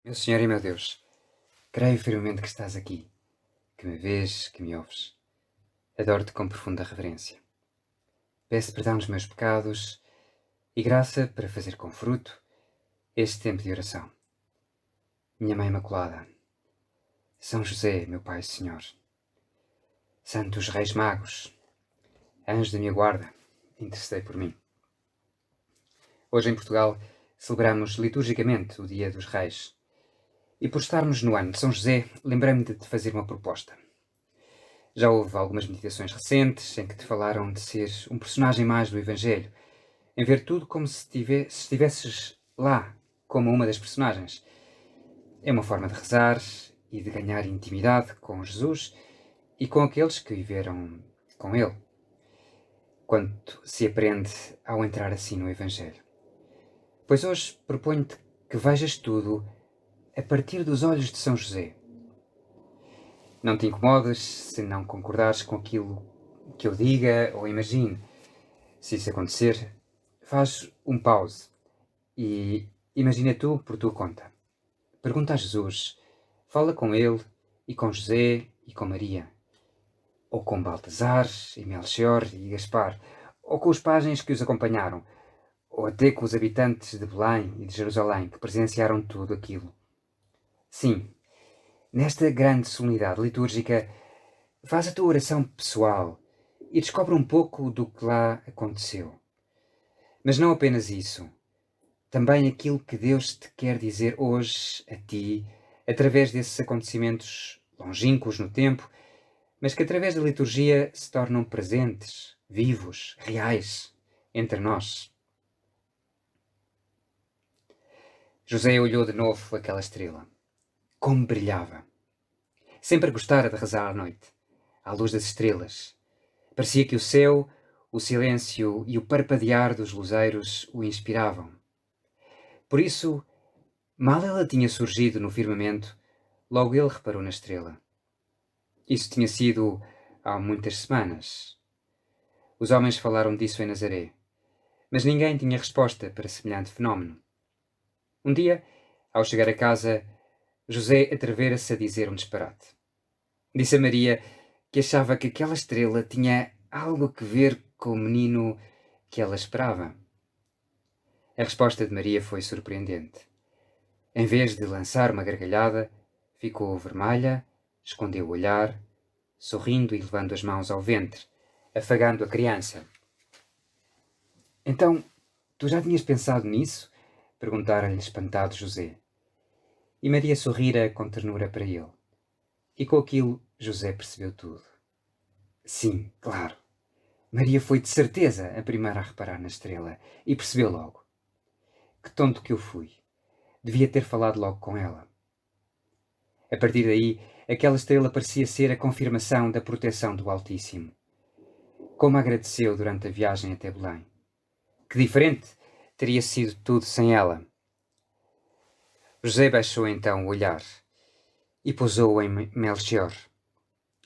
Meu Senhor e meu Deus, creio firmemente que estás aqui, que me vês, que me ouves. Adoro-te com profunda reverência. Peço perdão dos meus pecados e graça para fazer com fruto este tempo de oração. Minha Mãe Imaculada, São José, meu Pai e Senhor, Santos Reis Magos, anjos da minha guarda, intercedei por mim. Hoje em Portugal celebramos liturgicamente o Dia dos Reis. E por estarmos no ano de São José, lembrei-me de te fazer uma proposta. Já houve algumas meditações recentes em que te falaram de ser um personagem mais do Evangelho, em ver tudo como se estivesses lá, como uma das personagens. É uma forma de rezar e de ganhar intimidade com Jesus e com aqueles que viveram com Ele, quanto se aprende ao entrar assim no Evangelho. Pois hoje proponho-te que vejas tudo a partir dos olhos de São José. Não te incomodes se não concordares com aquilo que eu diga ou imagine. Se isso acontecer, faz um pause e imagina tu por tua conta. Pergunta a Jesus, fala com ele e com José e com Maria, ou com Baltasar e Melchior e Gaspar, ou com os pajens que os acompanharam, ou até com os habitantes de Belém e de Jerusalém que presenciaram tudo aquilo. Sim, nesta grande solenidade litúrgica, faz a tua oração pessoal e descobre um pouco do que lá aconteceu. Mas não apenas isso. Também aquilo que Deus te quer dizer hoje a ti, através desses acontecimentos longínquos no tempo, mas que através da liturgia se tornam presentes, vivos, reais, entre nós. José olhou de novo aquela estrela. Como brilhava! Sempre gostara de rezar à noite, à luz das estrelas. Parecia que o céu, o silêncio e o parpadear dos luzeiros o inspiravam. Por isso, mal ela tinha surgido no firmamento, logo ele reparou na estrela. Isso tinha sido há muitas semanas. Os homens falaram disso em Nazaré, mas ninguém tinha resposta para semelhante fenómeno. Um dia, ao chegar a casa, José atrevera-se a dizer um disparate. Disse a Maria que achava que aquela estrela tinha algo a ver com o menino que ela esperava. A resposta de Maria foi surpreendente. Em vez de lançar uma gargalhada, ficou vermelha, escondeu o olhar, sorrindo e levando as mãos ao ventre, afagando a criança. Então, tu já tinhas pensado nisso? Perguntara-lhe espantado José. E Maria sorrira com ternura para ele. E com aquilo José percebeu tudo. Sim, claro. Maria foi de certeza a primeira a reparar na estrela e percebeu logo. Que tonto que eu fui. Devia ter falado logo com ela. A partir daí, aquela estrela parecia ser a confirmação da proteção do Altíssimo. Como agradeceu durante a viagem até Belém. Que diferente teria sido tudo sem ela. José baixou então o olhar e pousou-o em Melchior.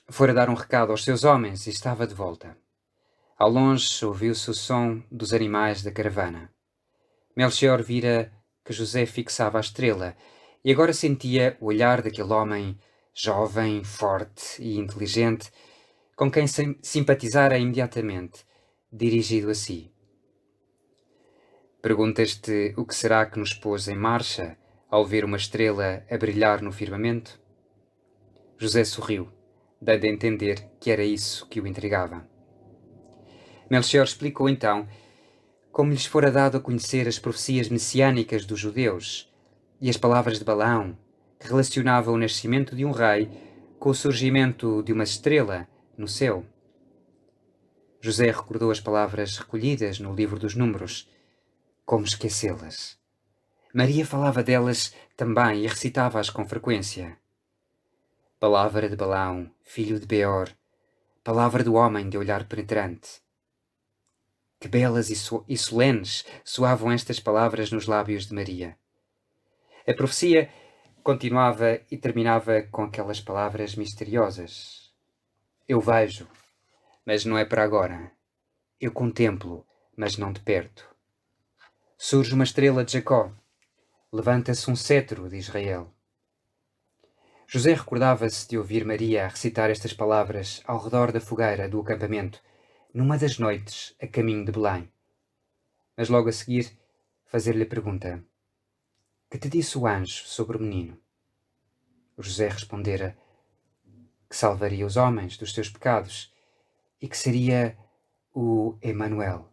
Fora dar um recado aos seus homens e estava de volta. Ao longe ouviu-se o som dos animais da caravana. Melchior vira que José fixava a estrela e agora sentia o olhar daquele homem jovem, forte e inteligente, com quem simpatizara imediatamente, dirigido a si. Perguntas-te o que será que nos pôs em marcha ao ver uma estrela a brilhar no firmamento? José sorriu, dando a entender que era isso que o intrigava. Melchior explicou então como lhes fora dado a conhecer as profecias messiânicas dos judeus e as palavras de Balaão, que relacionavam o nascimento de um rei com o surgimento de uma estrela no céu. José recordou as palavras recolhidas no livro dos Números. Como esquecê-las? Maria falava delas também e recitava-as com frequência. Palavra de Balaão, filho de Beor, palavra do homem de olhar penetrante. Que belas e solenes soavam estas palavras nos lábios de Maria. A profecia continuava e terminava com aquelas palavras misteriosas. Eu vejo, mas não é para agora. Eu contemplo, mas não de perto. Surge uma estrela de Jacó. levanta-se um cetro de Israel. José recordava-se de ouvir Maria recitar estas palavras ao redor da fogueira do acampamento, numa das noites a caminho de Belém. Mas logo a seguir, fazer-lhe a pergunta: que te disse o anjo sobre o menino? José respondera que salvaria os homens dos seus pecados e que seria o Emanuel.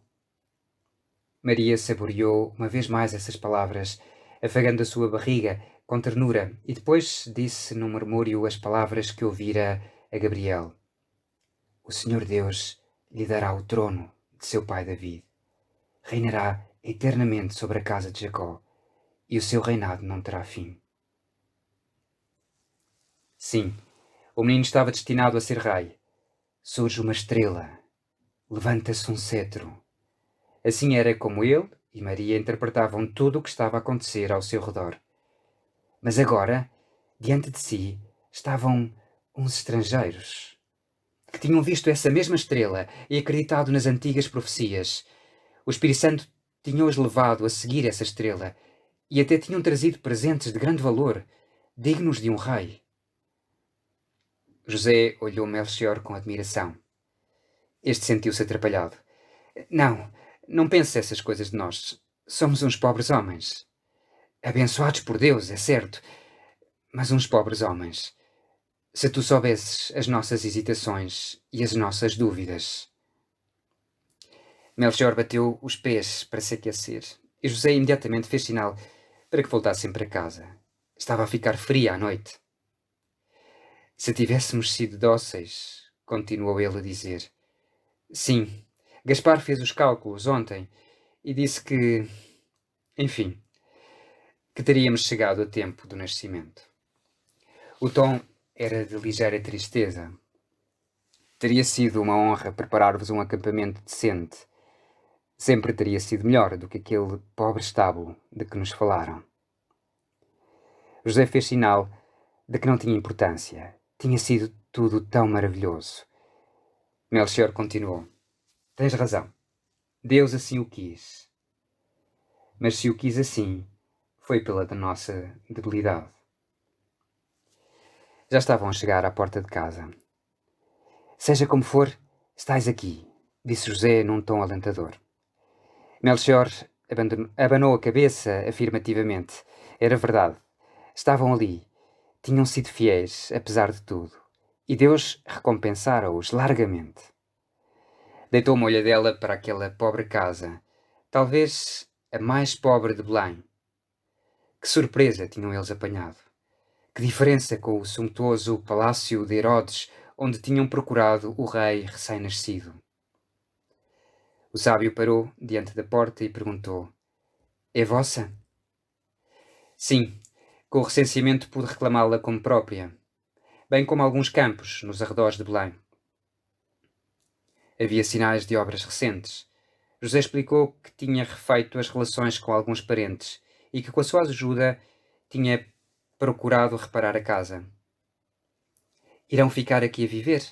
Maria saboreou uma vez mais essas palavras, afagando a sua barriga com ternura, e depois disse num murmúrio as palavras que ouvira a Gabriel: o Senhor Deus lhe dará o trono de seu pai David. Reinará eternamente sobre a casa de Jacó, e o seu reinado não terá fim. Sim, o menino estava destinado a ser rei. Surge uma estrela, levanta-se um cetro. Assim era como ele e Maria interpretavam tudo o que estava a acontecer ao seu redor. Mas agora, diante de si, estavam uns estrangeiros, que tinham visto essa mesma estrela e acreditado nas antigas profecias. O Espírito Santo tinha-os levado a seguir essa estrela e até tinham trazido presentes de grande valor, dignos de um rei. José olhou Melchior com admiração. Este sentiu-se atrapalhado. Não pense essas coisas de nós. Somos uns pobres homens. Abençoados por Deus, é certo, mas uns pobres homens. Se tu soubesses as nossas hesitações e as nossas dúvidas. Melchior bateu os pés para se aquecer, e José imediatamente fez sinal para que voltassem para casa. Estava a ficar fria à noite. Se tivéssemos sido dóceis, continuou ele a dizer. Sim, Gaspar fez os cálculos ontem e disse que, enfim, que teríamos chegado a tempo do nascimento. O tom era de ligeira tristeza. Teria sido uma honra preparar-vos um acampamento decente. Sempre teria sido melhor do que aquele pobre estábulo de que nos falaram. José fez sinal de que não tinha importância. Tinha sido tudo tão maravilhoso. Melchior continuou. Tens razão. Deus assim o quis. Mas se o quis assim, foi pela nossa debilidade. Já estavam a chegar à porta de casa. Seja como for, estás aqui, disse José num tom alentador. Melchior abanou a cabeça afirmativamente. Era verdade. Estavam ali. Tinham sido fiéis, apesar de tudo. E Deus recompensara-os largamente. Deitou uma olhadela para aquela pobre casa, talvez a mais pobre de Belém. Que surpresa tinham eles apanhado! Que diferença com o suntuoso palácio de Herodes, onde tinham procurado o rei recém-nascido. O sábio parou diante da porta e perguntou: é vossa? Sim, com o recenseamento pude reclamá-la como própria, bem como alguns campos nos arredores de Belém. Havia sinais de obras recentes. José explicou que tinha refeito as relações com alguns parentes e que, com a sua ajuda, tinha procurado reparar a casa. Irão ficar aqui a viver?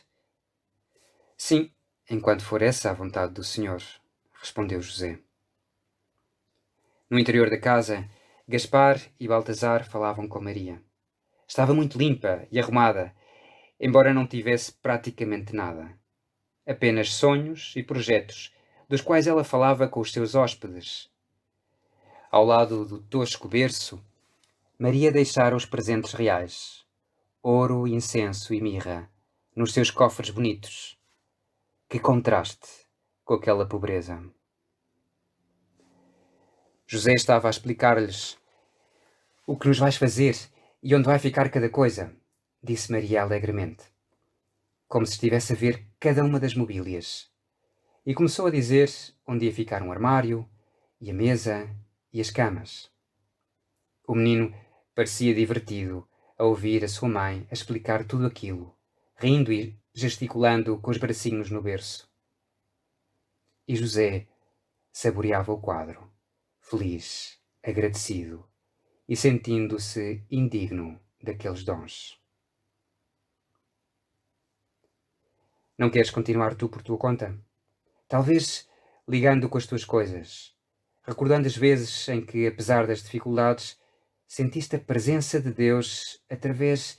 Sim, enquanto for essa a vontade do Senhor, respondeu José. No interior da casa, Gaspar e Baltazar falavam com Maria. Estava muito limpa e arrumada, embora não tivesse praticamente nada. Apenas sonhos e projetos, dos quais ela falava com os seus hóspedes. Ao lado do tosco berço, Maria deixara os presentes reais, ouro, incenso e mirra, nos seus cofres bonitos. Que contraste com aquela pobreza! José estava a explicar-lhes: o que nos vais fazer e onde vai ficar cada coisa, disse Maria alegremente, como se estivesse a ver cada uma das mobílias. E começou a dizer onde ia ficar um armário, e a mesa, e as camas. O menino parecia divertido a ouvir a sua mãe a explicar tudo aquilo, rindo e gesticulando com os bracinhos no berço. E José saboreava o quadro, feliz, agradecido e sentindo-se indigno daqueles dons. Não queres continuar tu por tua conta? Talvez ligando com as tuas coisas, recordando as vezes em que, apesar das dificuldades, sentiste a presença de Deus através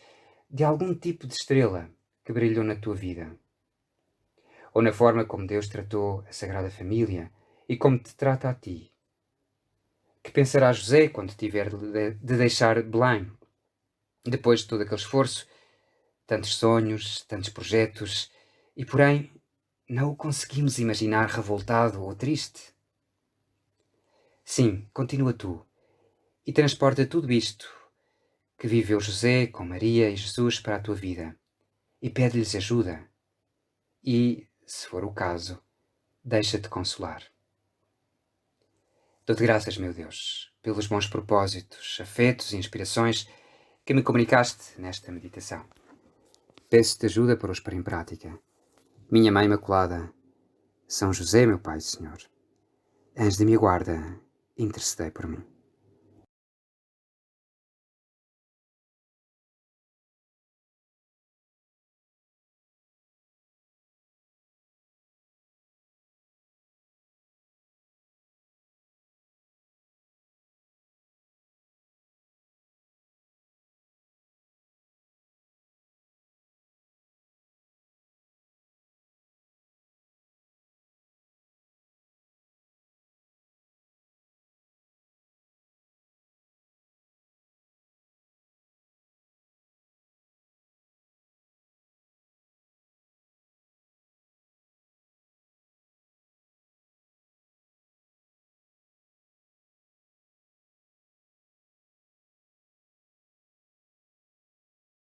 de algum tipo de estrela que brilhou na tua vida? Ou na forma como Deus tratou a Sagrada Família e como te trata a ti? Que pensará José quando tiver de deixar Belém, depois de todo aquele esforço, tantos sonhos, tantos projetos, e porém não o conseguimos imaginar revoltado ou triste? Sim, continua tu, e transporta tudo isto que viveu José com Maria e Jesus para a tua vida, e pede-lhes ajuda, e, se for o caso, deixa-te consolar. Dou-te graças, meu Deus, pelos bons propósitos, afetos e inspirações que me comunicaste nesta meditação. Peço-te ajuda para os pôr em prática. Minha Mãe Imaculada, São José, meu Pai e Senhor, anjo de minha guarda, intercedei por mim.